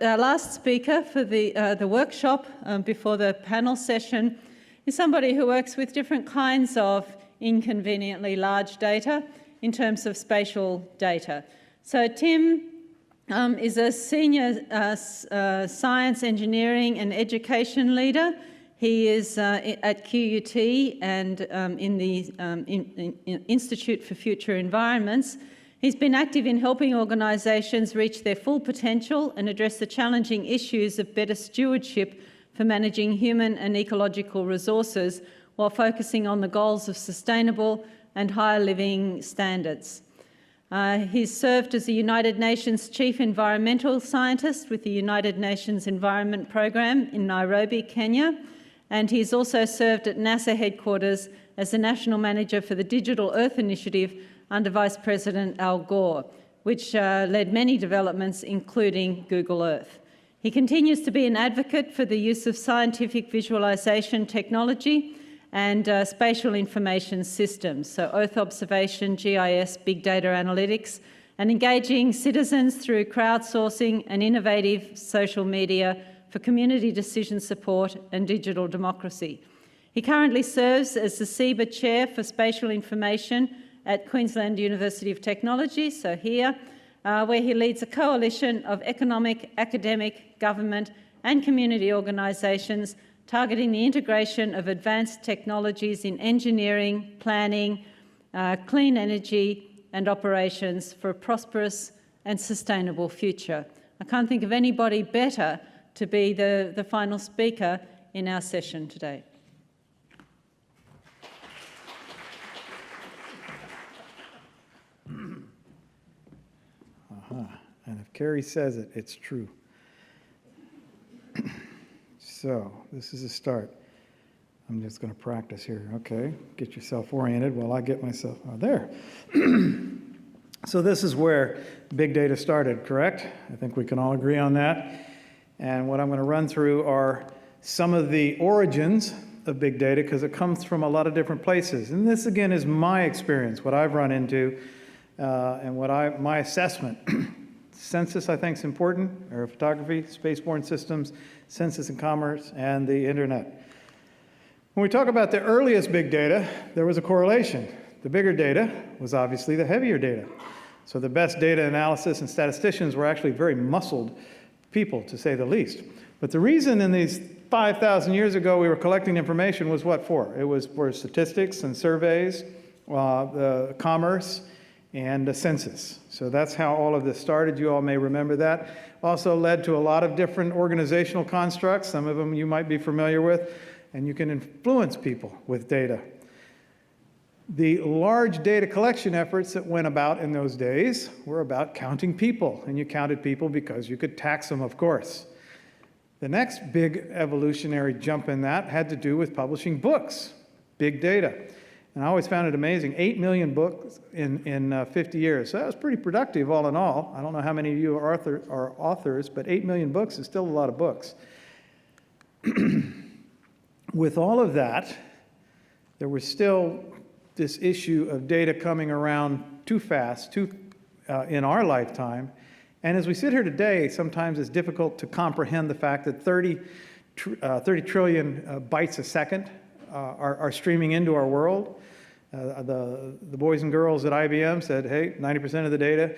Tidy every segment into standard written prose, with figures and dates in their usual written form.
our last speaker for the workshop before the panel session is somebody who works with different kinds of inconveniently large data in terms of spatial data. So Tim is a senior science, engineering and education leader. He is at QUT and in the Institute for Future Environments. He's been active in helping organisations reach their full potential and address the challenging issues of better stewardship for managing human and ecological resources while focusing on the goals of sustainable and higher living standards. He's served as the United Nations Chief Environmental Scientist with the United Nations Environment Programme in Nairobi, Kenya, and he's also served at NASA headquarters as the National Manager for the Digital Earth Initiative under Vice President Al Gore, which led many developments, including Google Earth. He continues to be an advocate for the use of scientific visualisation technology and spatial information systems, so Earth observation, GIS, big data analytics, and engaging citizens through crowdsourcing and innovative social media for community decision support and digital democracy. He currently serves as the SEBA Chair for Spatial Information at Queensland University of Technology, so here, where he leads a coalition of economic, academic, government and community organisations targeting the integration of advanced technologies in engineering, planning, clean energy and operations for a prosperous and sustainable future. I can't think of anybody better to be the final speaker in our session today. And if Carrie says it, it's true. So this is a start. I'm just going to practice here. Okay, get yourself oriented while I get myself there. So this is where big data started, correct? I think we can all agree on that. And what I'm going to run through are some of the origins of big data, because it comes from a lot of different places. And this, again, is my experience, what I've run into, and my assessment. Census, I think, is important, or photography, spaceborne systems, census and commerce, and the internet. When we talk about the earliest big data, there was a correlation. The bigger data was obviously the heavier data. So the best data analysis and statisticians were actually very muscled people, to say the least. But the reason in these 5,000 years ago we were collecting information was what for? It was for statistics and surveys, the commerce, and the census. So that's how all of this started. You all may remember that. Also led to a lot of different organizational constructs. Some of them you might be familiar with, and you can influence people with data. The large data collection efforts that went about in those days were about counting people, and you counted people because you could tax them, of course. The next big evolutionary jump in that had to do with publishing books, big data. And I always found it amazing, 8 million books in 50 years. So that was pretty productive all in all. I don't know how many of you are authors, but 8 million books is still a lot of books. With all of that, there was still this issue of data coming around too fast in our lifetime. And as we sit here today, sometimes it's difficult to comprehend the fact that 30 trillion bytes a second are streaming into our world. The boys and girls at IBM said, hey, 90% of the data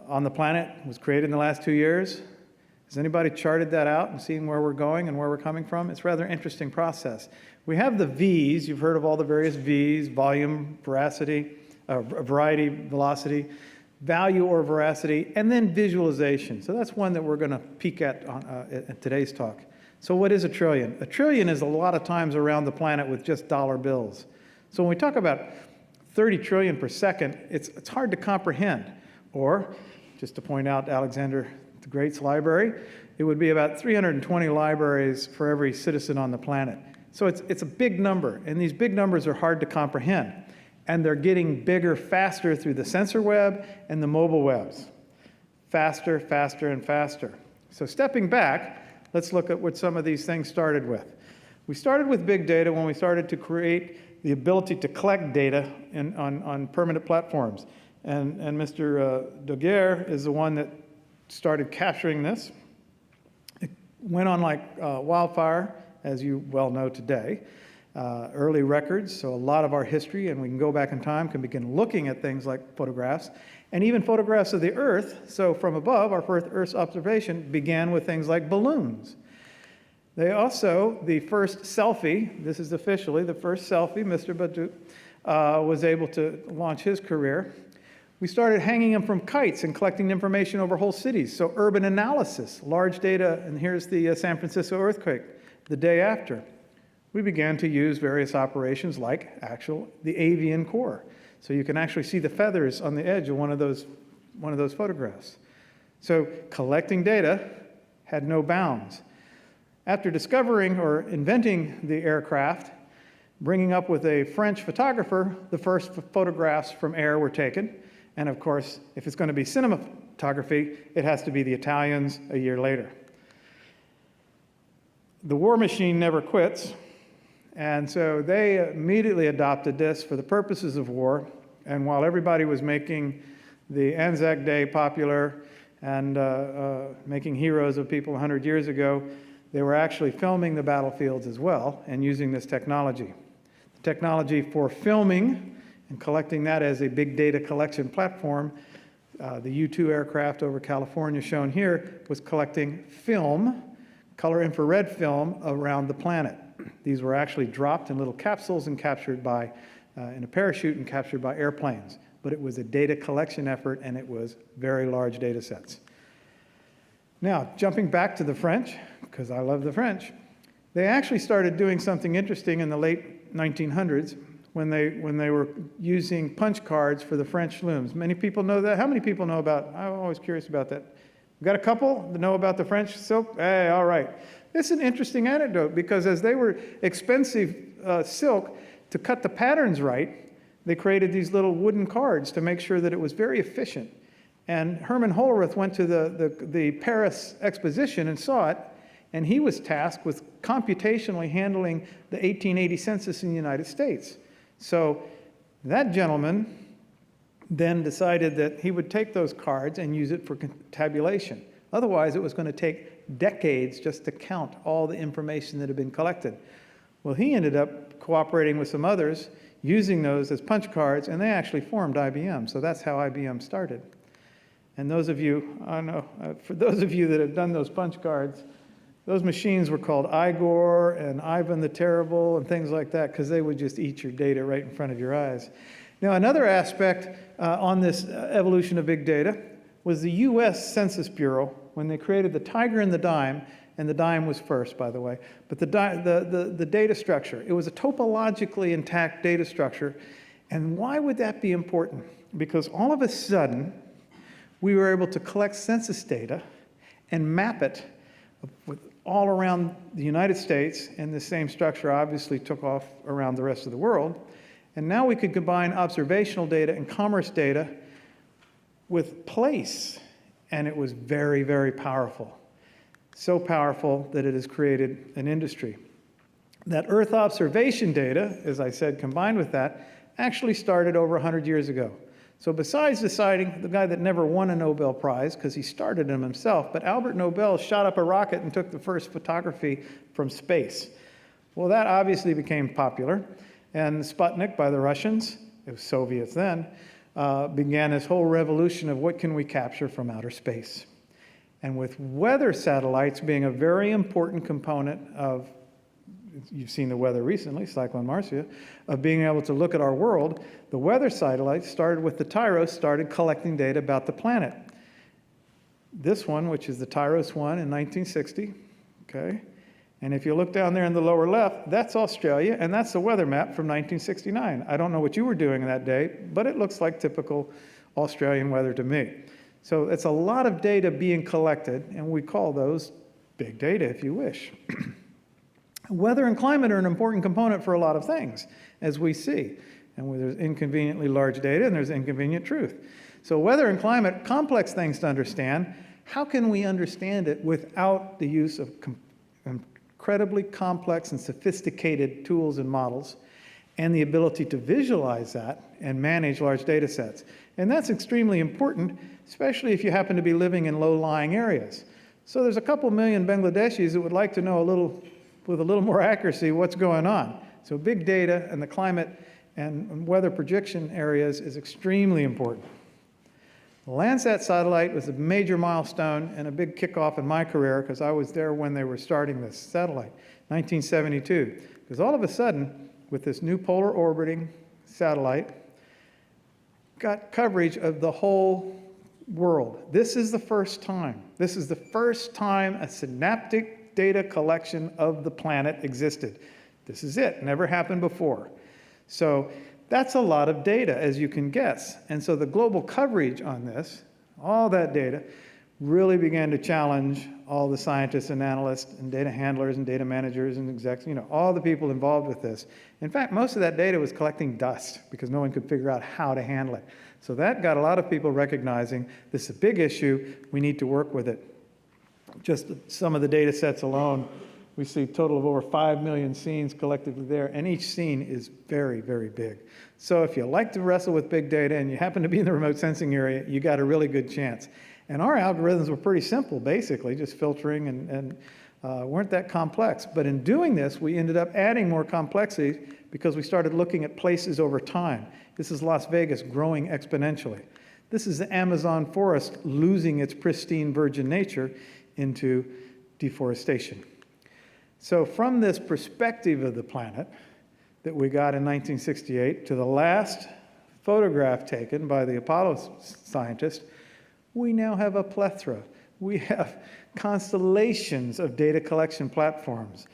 on the planet was created in the last 2 years. Has anybody charted that out and seen where we're going and where we're coming from? It's a rather interesting process. We have the V's. You've heard of all the various V's: volume, veracity, variety, velocity, value or veracity, and then visualization. So that's one that we're going to peek at at today's talk. So what is a trillion? A trillion is a lot of times around the planet with just dollar bills. So when we talk about 30 trillion per second, it's hard to comprehend. Or, just to point out Alexander the Great's library, it would be about 320 libraries for every citizen on the planet. So it's a big number, and these big numbers are hard to comprehend. And they're getting bigger faster through the sensor web and the mobile webs. Faster, faster, and faster. So stepping back, let's look at what some of these things started with. We started with big data when we started to create the ability to collect data on permanent platforms. And Mr. Daguerre is the one that started capturing this. went on like wildfire, as you well know today. Early records, so a lot of our history, and we can go back in time, can begin looking at things like photographs, and even photographs of the Earth. So from above, our first Earth's observation began with things like balloons. They also, the first selfie, this is officially the first selfie, Mr. Badu was able to launch his career. We started hanging them from kites and collecting information over whole cities. So urban analysis, large data, and here's the San Francisco earthquake the day after. We began to use various operations like the avian core. So you can actually see the feathers on the edge of one of those photographs. So collecting data had no bounds. After discovering or inventing the aircraft, bringing up with a French photographer, the first photographs from air were taken. And of course, if it's going to be cinematography, it has to be the Italians a year later. The war machine never quits. And so they immediately adopted this for the purposes of war. And while everybody was making the Anzac Day popular and making heroes of people 100 years ago, they were actually filming the battlefields as well and using this technology. The technology for filming and collecting that as a big data collection platform, the U-2 aircraft over California shown here was collecting film, color infrared film around the planet. These were actually dropped in little capsules and captured by, in a parachute and captured by airplanes. But it was a data collection effort, and it was very large data sets. Now, jumping back to the French, because I love the French, they actually started doing something interesting in the late 1900s when they were using punch cards for the French looms. Many people know that. How many people know about, I'm always curious about that. We've got a couple that know about the French silk? Hey, all right. This is an interesting anecdote because as they were expensive silk to cut the patterns right, they created these little wooden cards to make sure that it was very efficient. And Herman Hollerith went to the Paris exposition and saw it, and he was tasked with computationally handling the 1880 census in the United States. So that gentleman then decided that he would take those cards and use it for tabulation. Otherwise, it was going to take decades just to count all the information that had been collected. Well, he ended up cooperating with some others, using those as punch cards, and they actually formed IBM. So that's how IBM started. And those of you, I know, for those of you that have done those punch cards, those machines were called Igor and Ivan the Terrible and things like that because they would just eat your data right in front of your eyes. Now, another aspect on this evolution of big data was the U.S. Census Bureau when they created the tiger and the dime was first, by the way, but the data structure. It was a topologically intact data structure. And why would that be important? Because all of a sudden, we were able to collect census data and map it with all around the United States, and the same structure obviously took off around the rest of the world. And now we could combine observational data and commerce data with place, and it was very, very powerful. So powerful that it has created an industry. That Earth observation data, as I said, combined with that, actually started over 100 years ago. So besides deciding, the guy that never won a Nobel Prize, because he started them himself, but Albert Nobel shot up a rocket and took the first photography from space. Well, that obviously became popular, and Sputnik by the Russians, it was Soviets then, began this whole revolution of what can we capture from outer space. And with weather satellites being a very important component of, you've seen the weather recently, Cyclone Marcia, of being able to look at our world, the weather satellites started with the Tyros, started collecting data about the planet. This one, which is the Tyros 1 in 1960, okay? And if you look down there in the lower left, that's Australia, and that's the weather map from 1969. I don't know what you were doing that day, but it looks like typical Australian weather to me. So it's a lot of data being collected, and we call those big data, if you wish. Weather and climate are an important component for a lot of things, as we see. And there's inconveniently large data, and there's inconvenient truth. So weather and climate, complex things to understand. How can we understand it without the use of incredibly complex and sophisticated tools and models, and the ability to visualize that and manage large data sets? And that's extremely important, especially if you happen to be living in low-lying areas. So there's a couple million Bangladeshis that would like to know with a little more accuracy what's going on. So big data and the climate and weather projection areas is extremely important. The Landsat satellite was a major milestone and a big kickoff in my career because I was there when they were starting this satellite, 1972. Because all of a sudden, with this new polar orbiting satellite, got coverage of the whole world. This is the first time. This is the first time a synaptic data collection of the planet existed. This is it. Never happened before. So that's a lot of data, as you can guess. And so the global coverage on this, all that data, really began to challenge all the scientists and analysts and data handlers and data managers and execs, all the people involved with this. In fact, most of that data was collecting dust because no one could figure out how to handle it. So that got a lot of people recognizing this is a big issue, we need to work with it. Just some of the data sets alone, we see a total of over 5 million scenes collectively there, and each scene is very, very big. So if you like to wrestle with big data and you happen to be in the remote sensing area, you got a really good chance. And our algorithms were pretty simple, basically, just filtering and weren't that complex. But in doing this, we ended up adding more complexity because we started looking at places over time. This is Las Vegas growing exponentially. This is the Amazon forest losing its pristine virgin nature into deforestation. So from this perspective of the planet that we got in 1968 to the last photograph taken by the Apollo scientist, we now have a plethora. We have constellations of data collection platforms.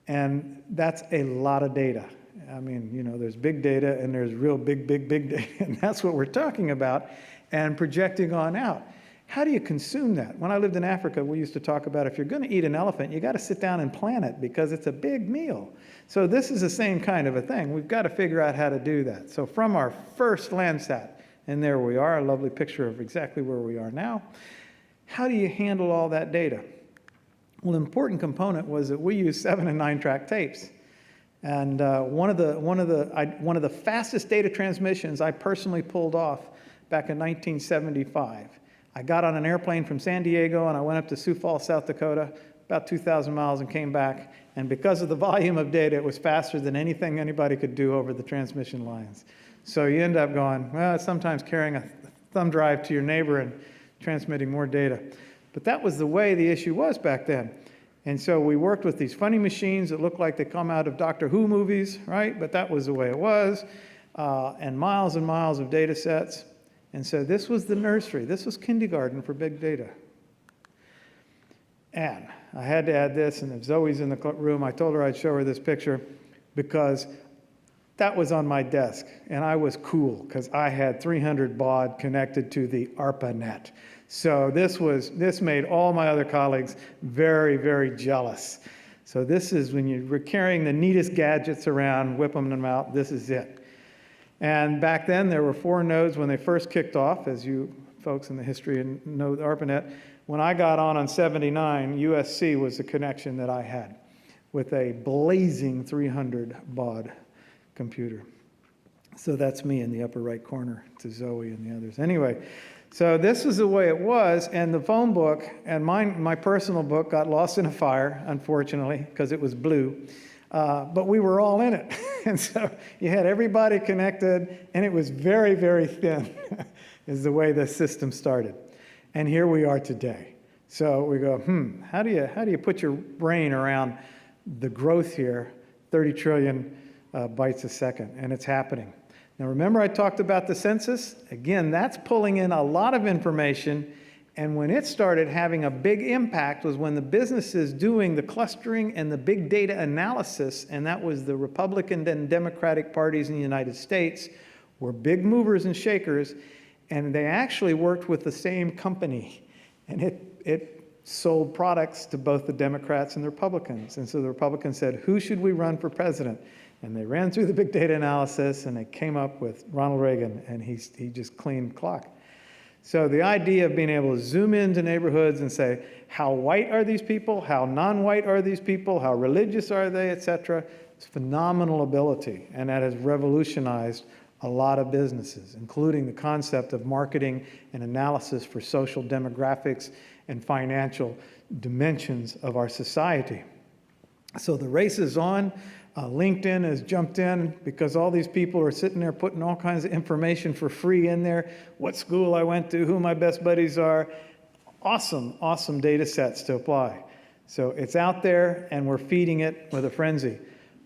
And that's a lot of data. I mean, there's big data and there's real big data. And that's what we're talking about and projecting on out. How do you consume that? When I lived in Africa, we used to talk about if you're going to eat an elephant, you got to sit down and plan it because it's a big meal. So this is the same kind of a thing. We've got to figure out how to do that. So from our first Landsat, and there we are, a lovely picture of exactly where we are now. How do you handle all that data? Well, an important component was that we used 7 and 9 track tapes. And one of the fastest data transmissions I personally pulled off back in 1975. I got on an airplane from San Diego and I went up to Sioux Falls, South Dakota, about 2,000 miles and came back. And because of the volume of data, it was faster than anything anybody could do over the transmission lines. So you end up going, well, it's sometimes carrying a thumb drive to your neighbor and transmitting more data. But that was the way the issue was back then. And so we worked with these funny machines that look like they come out of Doctor Who movies, right? But that was the way it was. And miles of data sets. And so this was the nursery. This was kindergarten for big data. And I had to add this, and if Zoe's in the room, I told her I'd show her this picture because that was on my desk. And I was cool because I had 300 baud connected to the ARPANET. So this made all my other colleagues very, very jealous. So this is when you're carrying the neatest gadgets around, whipping them out, this is it. And back then, there were 4 nodes when they first kicked off, as you folks in the history know the ARPANET. When I got on 79, USC was the connection that I had with a blazing 300 baud computer. So that's me in the upper right corner to Zoe and the others. Anyway, so this is the way it was, and the phone book and my personal book got lost in a fire, unfortunately, because it was blue. But we were all in it. And so you had everybody connected, and it was very, very thin, is the way the system started. And here we are today. So we go, how do you put your brain around the growth here, 30 trillion bytes a second, and it's happening. Now remember I talked about the census? Again, that's pulling in a lot of information. And when it started having a big impact was when the businesses doing the clustering and the big data analysis, and that was the Republican and Democratic parties in the United States, were big movers and shakers, and they actually worked with the same company. And it sold products to both the Democrats and the Republicans. And so the Republicans said, who should we run for president? And they ran through the big data analysis, and they came up with Ronald Reagan, and he just cleaned clock. So the idea of being able to zoom into neighborhoods and say, how white are these people? How non-white are these people? How religious are they, et cetera? It's phenomenal ability, and that has revolutionized a lot of businesses, including the concept of marketing and analysis for social demographics and financial dimensions of our society. So the race is on. LinkedIn has jumped in because all these people are sitting there putting all kinds of information for free in there. What school I went to, who my best buddies are. Awesome, awesome data sets to apply. So it's out there and we're feeding it with a frenzy.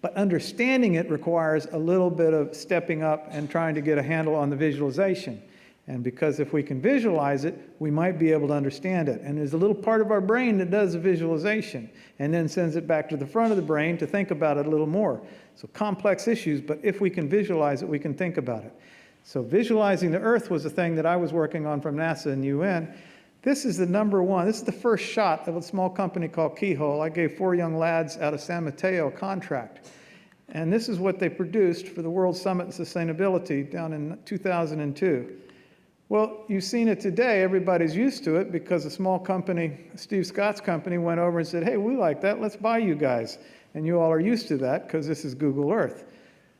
But understanding it requires a little bit of stepping up and trying to get a handle on the visualization. And because if we can visualize it, we might be able to understand it. And there's a little part of our brain that does the visualization and then sends it back to the front of the brain to think about it a little more. So complex issues, but if we can visualize it, we can think about it. So visualizing the Earth was a thing that I was working on from NASA and UN. This is the number one. This is the first shot of a small company called Keyhole. I gave 4 young lads out of San Mateo a contract. And this is what they produced for the World Summit in Sustainability down in 2002. Well, you've seen it today. Everybody's used to it because a small company, Steve Scott's company, went over and said, hey, we like that. Let's buy you guys. And you all are used to that because this is Google Earth.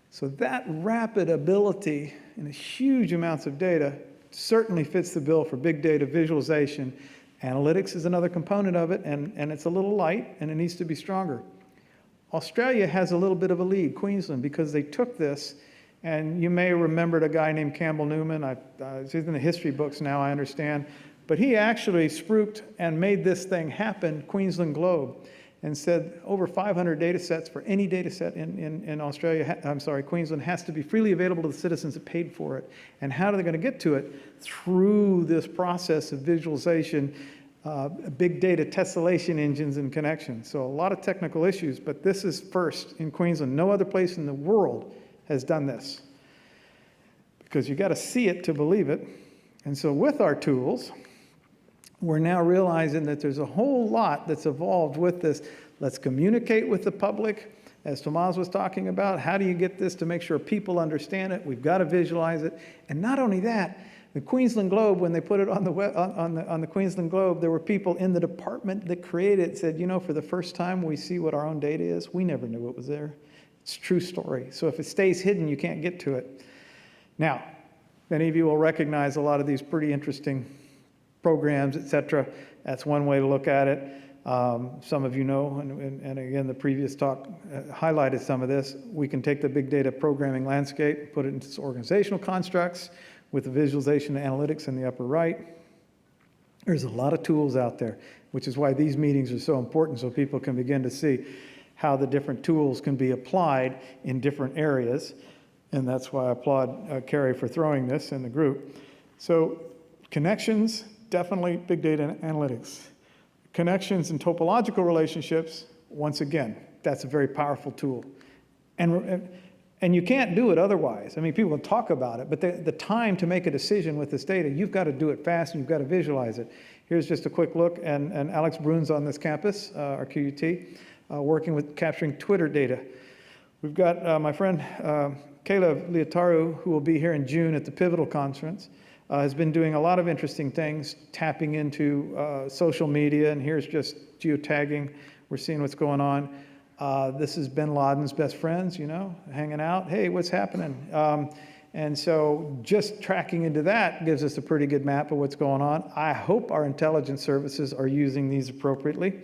So that rapid ability and huge amounts of data certainly fits the bill for big data visualization. Analytics is another component of it, and it's a little light, and it needs to be stronger. Australia has a little bit of a lead, Queensland, because they took this, and you may have remembered a guy named Campbell Newman. He's in the history books now, I understand. But he actually spruiked and made this thing happen, Queensland Globe, and said over 500 data sets for any data set in Australia, Queensland has to be freely available to the citizens that paid for it. And how are they going to get to it? Through this process of visualization, big data tessellation engines and connections. So a lot of technical issues, but this is first in Queensland. No other place in the world has done this because you got to see it to believe it. And so with our tools, we're now realizing that there's a whole lot that's evolved with this. Let's communicate with the public, as Tomas was talking about. How do you get this to make sure people understand it? We've got to visualize it. And not only that, the Queensland Globe, when they put it on the Queensland Globe, there were people in the department that created it said, you know, for the first time we see what our own data is. We never knew it was there. It's a true story. So if it stays hidden, you can't get to it. Now, many of you will recognize a lot of these pretty interesting programs, et cetera. That's one way to look at it. Some of you know, and again, the previous talk highlighted some of this. We can take the big data programming landscape, put it into organizational constructs with the visualization and analytics in the upper right. There's a lot of tools out there, which is why these meetings are so important, so people can begin to see how the different tools can be applied in different areas. And that's why I applaud Carrie for throwing this in the group. So connections, definitely big data and analytics. Connections and topological relationships, once again, that's a very powerful tool. And you can't do it otherwise. I mean, people can talk about it, but the time to make a decision with this data, you've got to do it fast and you've got to visualize it. Here's just a quick look, and Alex Brune's on this campus, our QUT, working with capturing Twitter data. We've got my friend Caleb Leotaru, who will be here in June at the Pivotal Conference, has been doing a lot of interesting things, tapping into social media, and here's just geotagging. We're seeing what's going on. This is bin Laden's best friends, you know, hanging out. Hey, what's happening? And so just tracking into that gives us a pretty good map of what's going on. I hope our intelligence services are using these appropriately.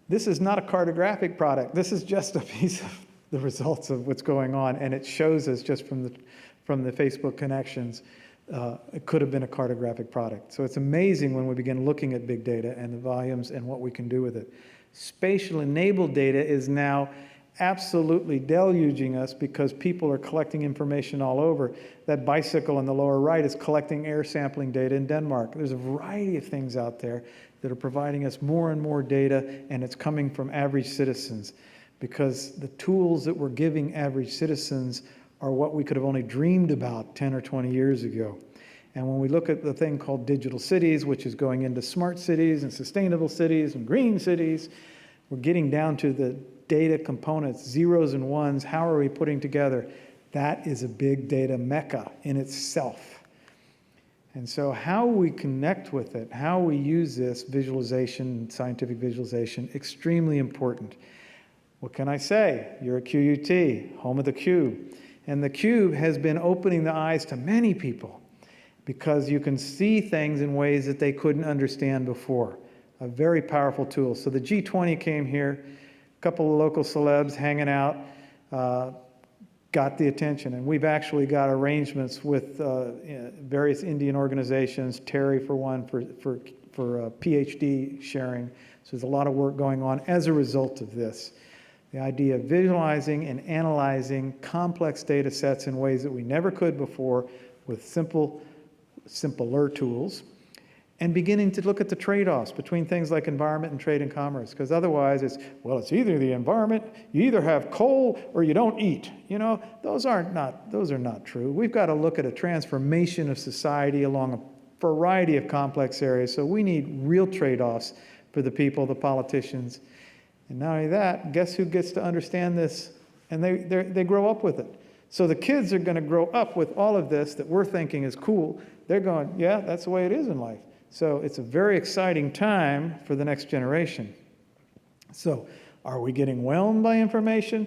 This is not a cartographic product. This is just a piece of the results of what's going on, and it shows us just from the Facebook connections. It could have been a cartographic product. So it's amazing when we begin looking at big data and the volumes and what we can do with it. Spatial enabled data is now absolutely deluging us because people are collecting information all over. That bicycle in the lower right is collecting air sampling data in Denmark. There's a variety of things out there that are providing us more and more data, and it's coming from average citizens because the tools that we're giving average citizens are what we could have only dreamed about 10 or 20 years ago. And when we look at the thing called digital cities, which is going into smart cities and sustainable cities and green cities, we're getting down to the data components, zeros and ones. How are we putting together? That is a big data mecca in itself. And so how we connect with it, how we use this visualization, scientific visualization, extremely important. What can I say? You're a QUT, home of the Q. And the cube has been opening the eyes to many people because you can see things in ways that they couldn't understand before. A very powerful tool. So the G20 came here, a couple of local celebs hanging out, got the attention. And we've actually got arrangements with various Indian organizations, Terry for one, for PhD sharing. So there's a lot of work going on as a result of this. The idea of visualizing and analyzing complex data sets in ways that we never could before with simpler tools, and beginning to look at the trade-offs between things like environment and trade and commerce, because otherwise it's either the environment, you either have coal or you don't eat. You know, those are not true. We've got to look at a transformation of society along a variety of complex areas, so we need real trade-offs for the people, the politicians. And not only that, guess who gets to understand this? And they grow up with it. So the kids are going to grow up with all of this that we're thinking is cool. They're going, yeah, that's the way it is in life. So it's a very exciting time for the next generation. So are we getting whelmed by information?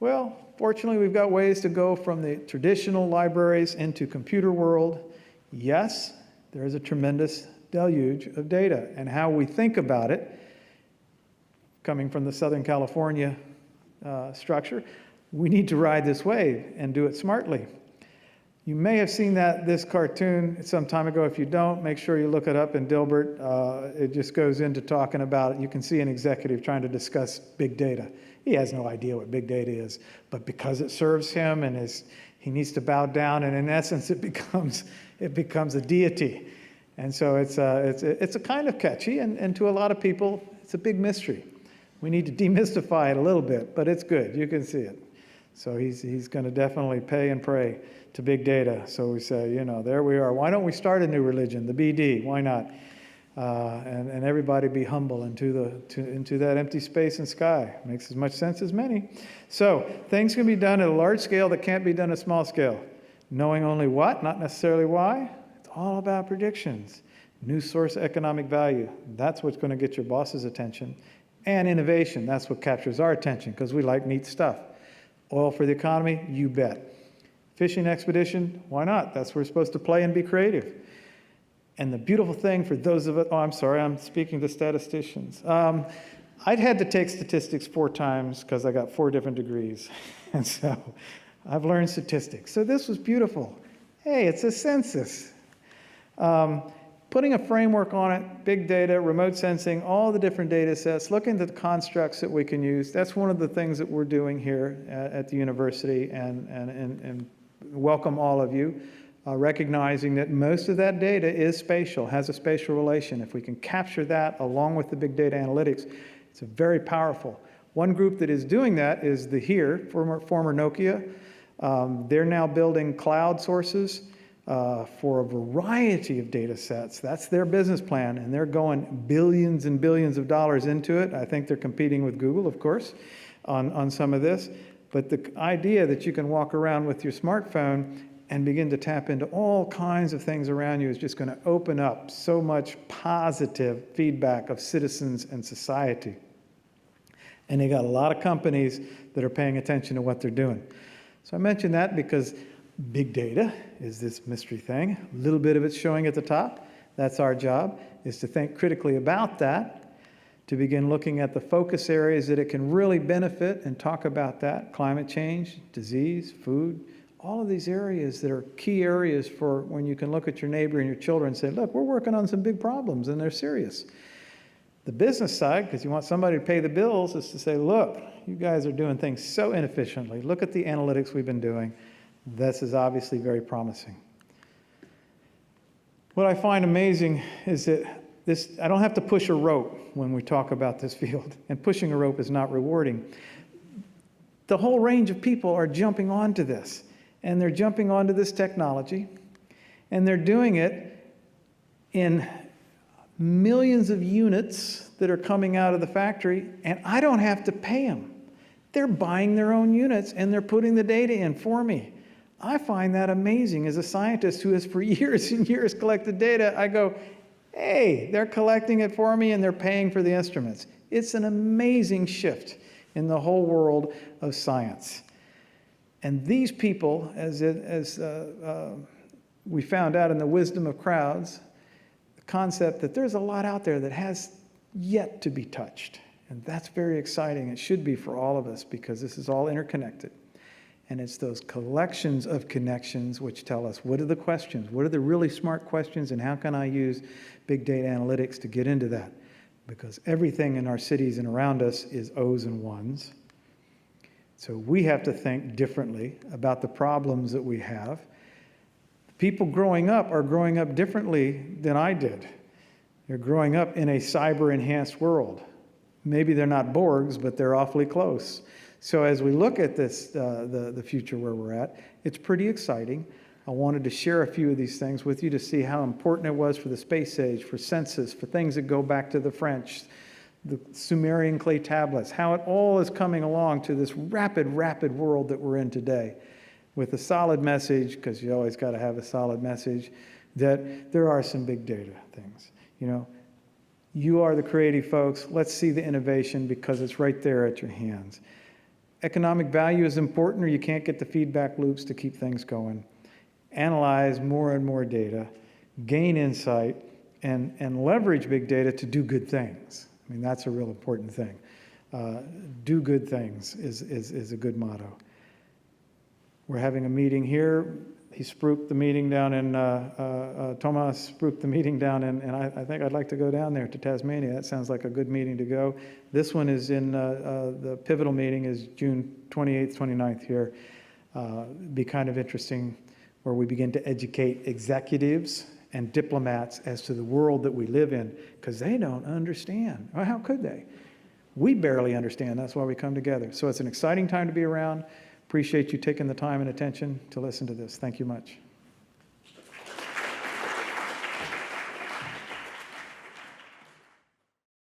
Well, fortunately, we've got ways to go from the traditional libraries into computer world. Yes, there is a tremendous deluge of data, and how we think about it, coming from the Southern California structure, we need to ride this wave and do it smartly. You may have seen this cartoon some time ago. If you don't, make sure you look it up in Dilbert. It just goes into talking about, you can see an executive trying to discuss big data. He has no idea what big data is, but because it serves him and he needs to bow down, and in essence, it becomes a deity. And so it's a kind of catchy, and to a lot of people, it's a big mystery. We need to demystify it a little bit, but it's good. You can see it. So he's going to definitely pay and pray to big data. So we say, you know, there we are. Why don't we start a new religion, the BD? Why not? And everybody be humble into that empty space and sky. Makes as much sense as many. So things can be done at a large scale that can't be done at a small scale. Knowing only what, not necessarily why. It's all about predictions. New source economic value. That's what's going to get your boss's attention. And innovation. That's what captures our attention because we like neat stuff. Oil for the economy, you bet. Fishing expedition, why not? That's where we're supposed to play and be creative. And the beautiful thing for those of us, I'm sorry, I'm speaking to statisticians. I'd had to take statistics 4 times because I got 4 different degrees. And so I've learned statistics. So this was beautiful. Hey, it's a census. Putting a framework on it, big data, remote sensing, all the different data sets, looking at the constructs that we can use. That's one of the things that we're doing here at the university, and welcome all of you, recognizing that most of that data is spatial, has a spatial relation. If we can capture that along with the big data analytics, it's very powerful. One group that is doing that is former Nokia. They're now building cloud sources for a variety of data sets. That's their business plan, and they're going billions and billions of dollars into it. I think they're competing with Google, of course, on some of this. But the idea that you can walk around with your smartphone and begin to tap into all kinds of things around you is just going to open up so much positive feedback of citizens and society. And they got a lot of companies that are paying attention to what they're doing. So I mention that because big data is this mystery thing. A little bit of it's showing at the top. That's our job, is to think critically about that, to begin looking at the focus areas that it can really benefit and talk about that. Climate change, disease, food, all of these areas that are key areas for when you can look at your neighbor and your children and say, look, we're working on some big problems and they're serious. The business side, because you want somebody to pay the bills, is to say, look, you guys are doing things so inefficiently. Look at the analytics we've been doing. This is obviously very promising. What I find amazing is that I don't have to push a rope when we talk about this field, and pushing a rope is not rewarding. The whole range of people are jumping onto this, and they're jumping onto this technology, and they're doing it in millions of units that are coming out of the factory, and I don't have to pay them. They're buying their own units, and they're putting the data in for me. I find that amazing. As a scientist who has for years and years collected data, I go, hey, they're collecting it for me and they're paying for the instruments. It's an amazing shift in the whole world of science. And these people, as we found out in the wisdom of crowds, the concept that there's a lot out there that has yet to be touched. And that's very exciting. It should be for all of us because this is all interconnected. And it's those collections of connections which tell us what are the questions, what are the really smart questions, and how can I use big data analytics to get into that? Because everything in our cities and around us is O's and ones. So we have to think differently about the problems that we have. People growing up are growing up differently than I did. They're growing up in a cyber-enhanced world. Maybe they're not Borgs, but they're awfully close. So as we look at this, the future where we're at, it's pretty exciting. I wanted to share a few of these things with you to see how important it was for the space age, for census, for things that go back to the French, the Sumerian clay tablets, how it all is coming along to this rapid world that we're in today with a solid message, because you always got to have a solid message, that there are some big data things. You know, you are the creative folks. Let's see the innovation because it's right there at your hands. Economic value is important or you can't get the feedback loops to keep things going. Analyze more and more data, gain insight, and leverage big data to do good things. I mean, that's a real important thing. Do good things is a good motto. We're having a meeting here. He spruiked the meeting down in, Thomas spruiked the meeting down in, and I think I'd like to go down there to Tasmania. That sounds like a good meeting to go. This one is in, the pivotal meeting is June 28th, 29th here. Be kind of interesting where we begin to educate executives and diplomats as to the world that we live in, because they don't understand. Well, how could they? We barely understand. That's why we come together. So it's an exciting time to be around. Appreciate you taking the time and attention to listen to this. Thank you much.